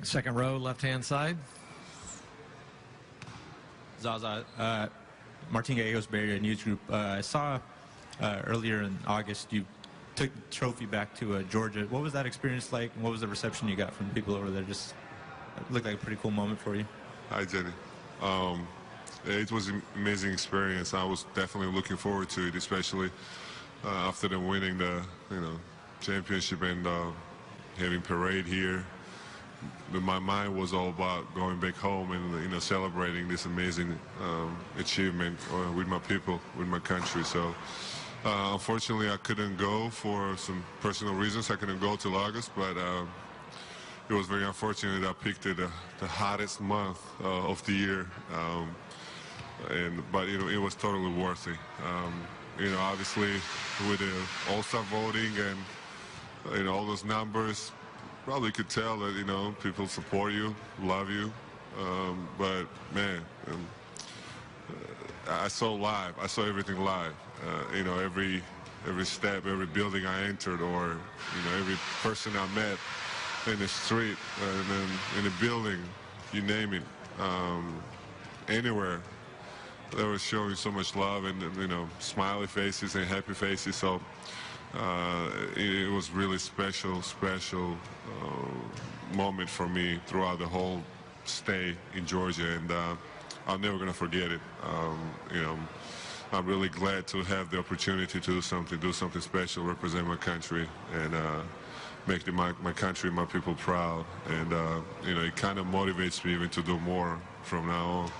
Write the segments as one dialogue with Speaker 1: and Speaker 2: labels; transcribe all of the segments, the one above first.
Speaker 1: Second row, left-hand side.
Speaker 2: Zaza, Martin Gallegos, Bay Area News Group. I saw earlier in August you took the trophy back to Georgia. What was that experience like, and what was the reception you got from people over there? Just it looked like a pretty cool moment for you.
Speaker 3: Hi, Jenny. It was an amazing experience. I was definitely looking forward to it, especially after them winning the championship and having parade here. My mind was all about going back home and celebrating this amazing achievement with my people, with my country. So unfortunately, I couldn't go for some personal reasons. I couldn't go till August, but it was very unfortunate that I picked the hottest month of the year. But it was totally worth it. Obviously with the All-Star voting and all those numbers, probably could tell that people support you, love you. But man, I saw everything live. Every step, every building I entered, or every person I met in the street, and then in the building, you name it, anywhere. They were showing so much love and smiley faces and happy faces. So it was really special moment for me throughout the whole stay in Georgia, and I'm never gonna forget it. I'm really glad to have the opportunity to do something special, represent my country, and make my country, my people proud. And it kind of motivates me even to do more from now on.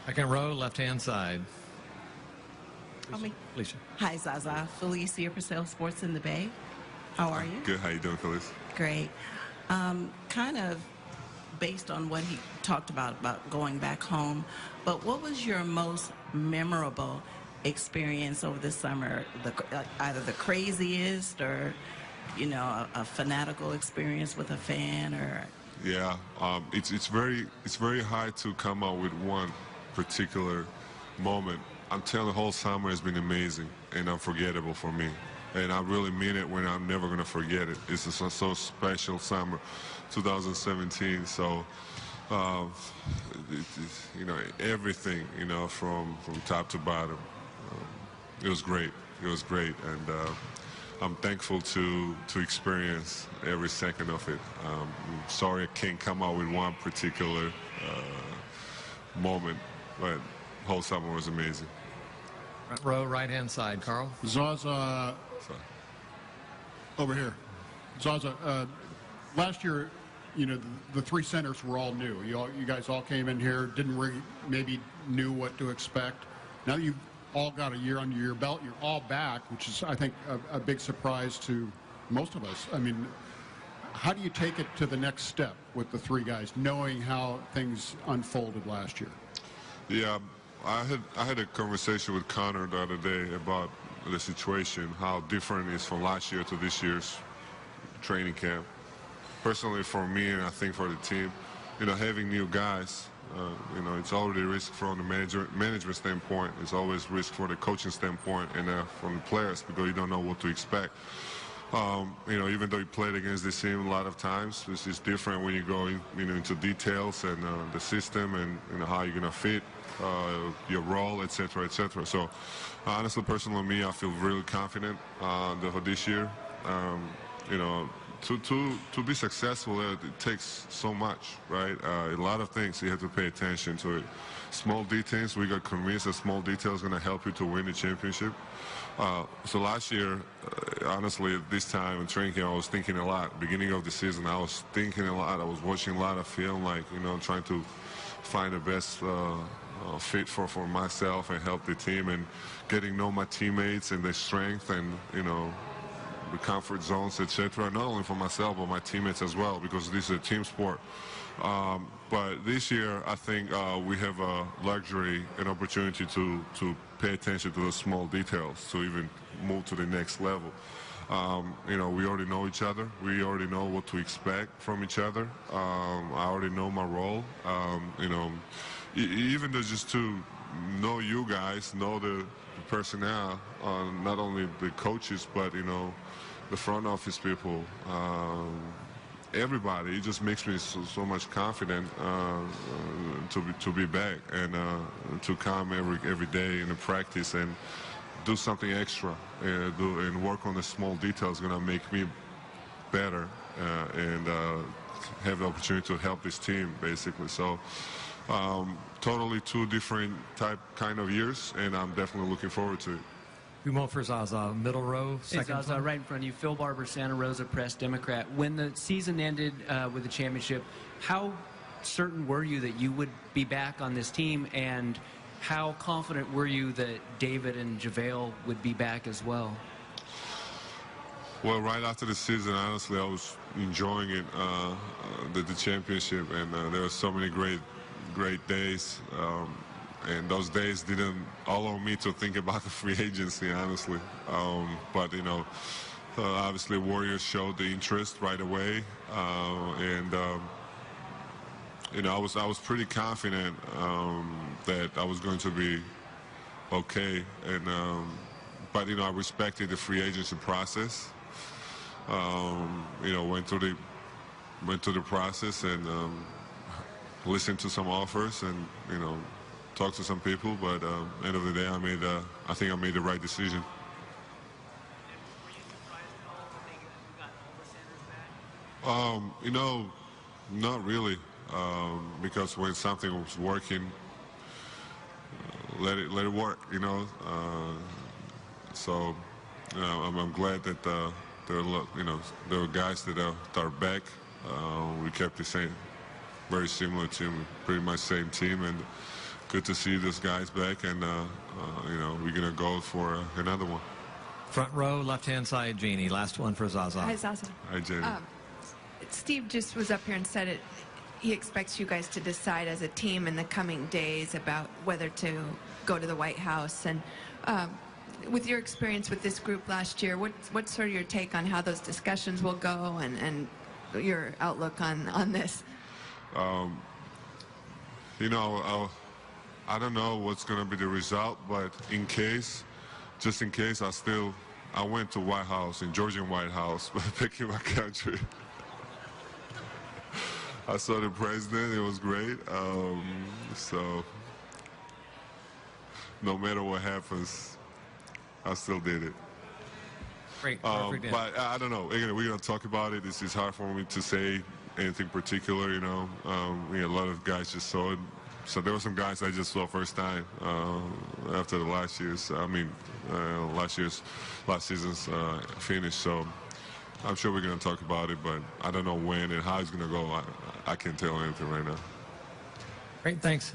Speaker 1: Second row, left-hand side. Alicia.
Speaker 4: Hi, Zaza. Felice here for Sales Sports in the Bay. How are you?
Speaker 3: Good. How you doing, Felice?
Speaker 4: Great. Kind of based on what he talked about going back home, but what was your most memorable experience over the summer? Either the craziest or, a fanatical experience with a fan, or?
Speaker 3: Yeah, it's very hard to come out with one particular moment. I'm telling you, the whole summer has been amazing and unforgettable for me. And I really mean it when I'm never going to forget it. It's a so special summer, 2017. So, everything, from top to bottom. It was great. It was great. And I'm thankful to experience every second of it. I'm sorry I can't come out with one particular moment, but the whole summer was amazing.
Speaker 1: Front row, right-hand side, Carl.
Speaker 5: Zaza, over here. Zaza, last year, the three centers were all new. You guys all came in here, didn't really maybe knew what to expect. Now you've all got a year under your belt. You're all back, which is, I think, a big surprise to most of us. I mean, how do you take it to the next step with the three guys, knowing how things unfolded last year?
Speaker 3: Yeah, I had a conversation with Connor the other day about the situation, how different it is from last year to this year's training camp. Personally, for me, and I think for the team, having new guys, it's already a risk from the management standpoint. It's always risk for the coaching standpoint, and from the players, because you don't know what to expect. Even though you played against this team a lot of times, this is different when you go into details and the system and how you're going to fit your role, etc., etc. So, honestly, personally, me, I feel really confident for this year. To be successful, it takes so much, right? A lot of things you have to pay attention to it. Small details, we got convinced that small details are going to help you to win the championship. So last year, honestly, at this time in training camp, I was thinking a lot. Beginning of the season, I was thinking a lot. I was watching a lot of film, trying to find the best fit for myself and help the team, and getting to know my teammates and their strength and, the comfort zones, etc. Not only for myself, but my teammates as well, because this is a team sport. But this year, I think we have a luxury, an opportunity to pay attention to the small details, to even move to the next level. We already know each other. We already know what to expect from each other. I already know my role. Even just to know you guys, know the personnel, not only the coaches, but the front office people, everybody. It just makes me so much confident to be back and to come every day in the practice and do something extra and work on the small details. Going to make me better and have the opportunity to help this team basically. So totally two different kind of years, and I'm definitely looking forward to it.
Speaker 1: Umo for Zaza, middle row,
Speaker 6: Hey,
Speaker 1: second.
Speaker 6: Zaza, right in front of you, Phil Barber, Santa Rosa Press, Democrat. When the season ended with the championship, how certain were you that you would be back on this team, and how confident were you that David and JaVale would be back as well?
Speaker 3: Well, right after the season, honestly, I was enjoying it, the championship, and there were so many great days. And those days didn't allow me to think about the free agency, honestly. But, you know, obviously Warriors showed the interest right away. And, you know, I was pretty confident that I was going to be okay. And, but, you know, I respected the free agency process. You know, went through the process and listened to some offers and, you know, talked to some people, but end of the day, I think I made the right decision. You know, not really, because when something was working, let it work. You know, so I'm glad that there are guys that are back. We kept the same, very similar team, pretty much same team, and good to see those guys back, and you know, we're gonna go for another one.
Speaker 1: Front row, left-hand side, Jeannie. Last one for Zaza.
Speaker 7: Hi, Zaza.
Speaker 3: Hi, Jamie.
Speaker 7: Steve just was up here and said he expects you guys to decide as a team in the coming days about whether to go to the White House. And with your experience with this group last year, what's sort of your take on how those discussions will go and your outlook on this?
Speaker 3: You know, I don't know what's going to be the result, but just in case, I went to White House, in Georgian White House, picking my country. I saw the president, it was great. So no matter what happens, I still did it.
Speaker 1: Great, perfect.
Speaker 3: But I don't know. Again, we're going to talk about it. It's hard for me to say anything particular, you know. A lot of guys just saw it. So there were some guys I just saw first time after the last season's finish. So I'm sure we're going to talk about it, but I don't know when and how it's going to go. I can't tell anything right now.
Speaker 1: Great, thanks.